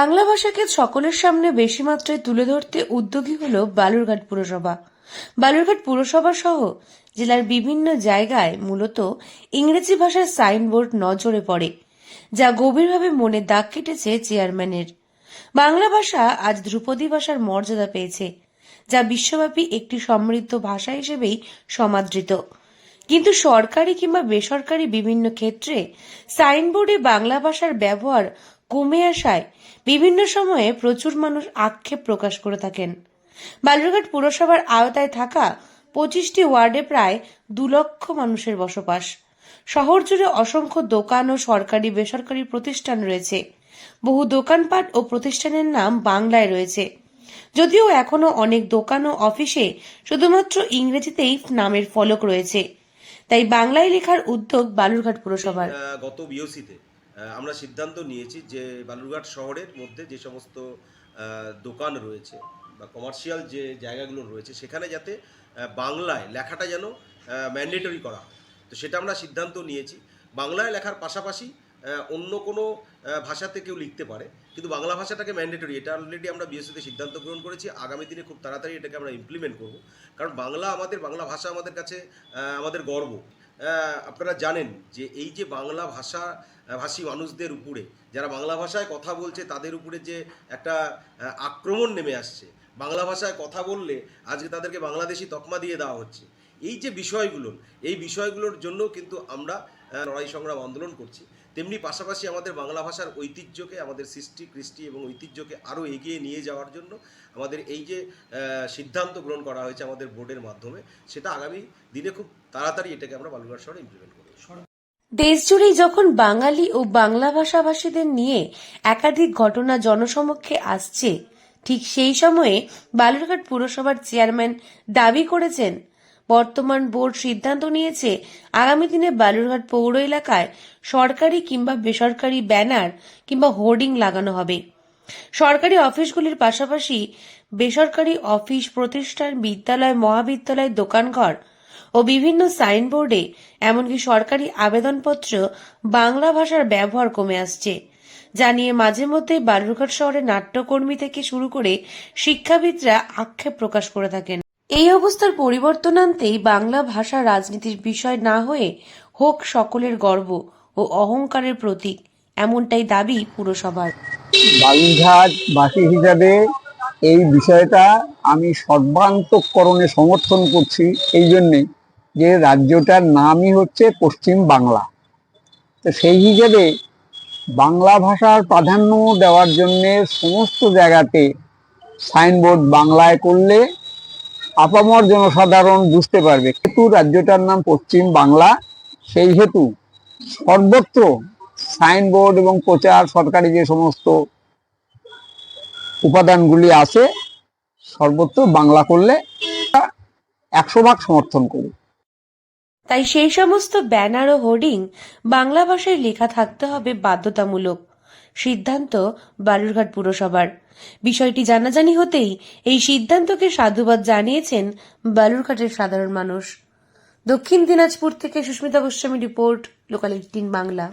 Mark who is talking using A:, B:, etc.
A: বাংলা ভাষাকে সকলের সামনে বেশি মাত্রায় তুলে ধরতে উদ্যোগী হল বালুরঘাট পুরসভা। বালুরঘাট পুরসভা সহ জেলার বিভিন্ন জায়গায় মূলত ইংরেজি ভাষার সাইনবোর্ড নজরে পড়ে, যা গভীরভাবে মনে দাগ কেটেছে চেয়ারম্যানের। বাংলা ভাষা আজ ধ্রুপদী ভাষার মর্যাদা পেয়েছে, যা বিশ্বব্যাপী একটি সমৃদ্ধ ভাষা হিসেবেই সমাদৃত। কিন্তু সরকারি কিংবা বেসরকারি বিভিন্ন ক্ষেত্রে সাইনবোর্ডে বাংলা ভাষার ব্যবহার কমে আসায় বিভিন্ন সময়ে প্রচুর মানুষ আক্ষেপ প্রকাশ করে থাকেন। বালুরঘাট পুরসভার আওতায় থাকা 25টি ওয়ার্ডে প্রায় 2 লক্ষ মানুষের বসবাস। শহর জুড়ে অসংখ্য দোকান ও সরকারি বেসরকারি প্রতিষ্ঠান রয়েছে। বহু দোকানপাট ও প্রতিষ্ঠানের নাম বাংলায় রয়েছে, যদিও এখনো অনেক দোকান ও অফিসে শুধুমাত্র ইংরেজিতেই নামের ফলক রয়েছে। তাই বাংলায় লেখার উদ্যোগ বালুরঘাট পুরসভার।
B: গত বিওসিতে আমরা সিদ্ধান্ত নিয়েছি যে বালুরঘাট শহরের মধ্যে যে সমস্ত দোকান রয়েছে বা কমার্শিয়াল যে জায়গাগুলো রয়েছে সেখানে যাতে বাংলায় লেখাটা যেন ম্যান্ডেটরি করা হয়। তো সেটা আমরা সিদ্ধান্ত নিয়েছি। বাংলায় লেখার পাশাপাশি অন্য কোনো ভাষাতে কেউ লিখতে পারে, কিন্তু বাংলা ভাষাটাকে ম্যান্ডেটরি, এটা অলরেডি আমরা বিএসসিতে সিদ্ধান্ত গ্রহণ করেছি। আগামী দিনে খুব তাড়াতাড়ি এটাকে আমরা ইমপ্লিমেন্ট করব, কারণ বাংলা ভাষা আমাদের কাছে আমাদের গর্ব। আপনারা জানেন যে এই যে বাংলা ভাষী মানুষদের উপরে, যারা বাংলা ভাষায় কথা বলছে তাদের উপরে যে একটা আক্রমণ নেমে আসছে, বাংলা ভাষায় কথা বললে আজকে তাদেরকে বাংলাদেশি তকমা দিয়ে দেওয়া হচ্ছে, এই যে এই বিষয়গুলোর জন্য কিন্তু আমরা লড়াই সংগ্রাম আন্দোলন করছি। তেমনি পাশাপাশি আমাদের বাংলা ভাষার ঐতিহ্যকে, আমাদের সৃষ্টি কৃষ্টি এবং ঐতিহ্যকে আরও এগিয়ে নিয়ে যাওয়ার জন্য আমাদের এই যে সিদ্ধান্ত গ্রহণ করা হয়েছে আমাদের বোর্ডের মাধ্যমে, সেটা আগামী দিনে খুব তাড়াতাড়ি এটাকে আমরা বালুরঘাট শহরে ইমপ্লিমেন্ট করব।
A: দেশজুড়েই যখন বাঙালি ও বাংলা ভাষাভাষীদের নিয়ে একাধিক ঘটনা জনসমক্ষে আসছে, ঠিক সেই সময়ে বালুরঘাট পুরসভার চেয়ারম্যান দাবি করেছেন, বর্তমান বোর্ড সিদ্ধান্ত নিয়েছে আগামী দিনে বালুরঘাট পৌর এলাকায় সরকারি কিংবা বেসরকারি ব্যানার কিংবা হোর্ডিং লাগানো হবে। সরকারি অফিসগুলির পাশাপাশি বেসরকারি অফিস, প্রতিষ্ঠান, বিদ্যালয়, মহাবিদ্যালয়, দোকানঘর ও বিভিন্ন সাইনবোর্ডে, এমনকি সরকারি আবেদনপত্র বাংলা ভাষার ব্যবহার কমে আসছে, যা নিয়ে মাঝে মধ্যে বালুরঘাট শহরে নাট্যকর্মী থেকে শুরু করে শিক্ষাবিদরা আক্ষেপ প্রকাশ করে থাকেন। এই অবস্থার পরিবর্তন আনতেই বাংলা ভাষা রাজনীতির বিষয় না হয়ে হোক সকলের গর্ব ও অহংকারের প্রতীক, এমনটাই দাবি পুরসভার।
C: বালুরঘাট বাসী হিসাবে এই বিষয়টা আমি সর্বান্তঃকরণে সমর্থন করছি, এই জন্যে যে রাজ্যটার নামই হচ্ছে পশ্চিম বাংলা। তো সেই হিসেবে বাংলা ভাষার প্রাধান্য দেওয়ার জন্যে সমস্ত জায়গাতে সাইনবোর্ড বাংলায় করলে আপামর জনসাধারণ বুঝতে পারবে। যেহেতু রাজ্যটার নাম পশ্চিম বাংলা, সেই হেতু সর্বত্র সাইনবোর্ড এবং প্রচার, সরকারি যে সমস্ত উপাদানগুলি আছে, সর্বত্র বাংলা করলে 100% সমর্থন করি।
A: তাই সেই সমস্ত ব্যানার ও হোর্ডিং বাংলা ভাষায় লেখা থাকতে হবে বাধ্যতামূলক, সিদ্ধান্ত বালুরঘাট পুরসভার। বিষয়টি জানাজানি হতেই এই সিদ্ধান্তকে সাধুবাদ জানিয়েছেন বালুরঘাটের সাধারণ মানুষ। দক্ষিণ দিনাজপুর থেকে সুস্মিতা গোস্বামী রিপোর্ট, লোকাল 18 বাংলা।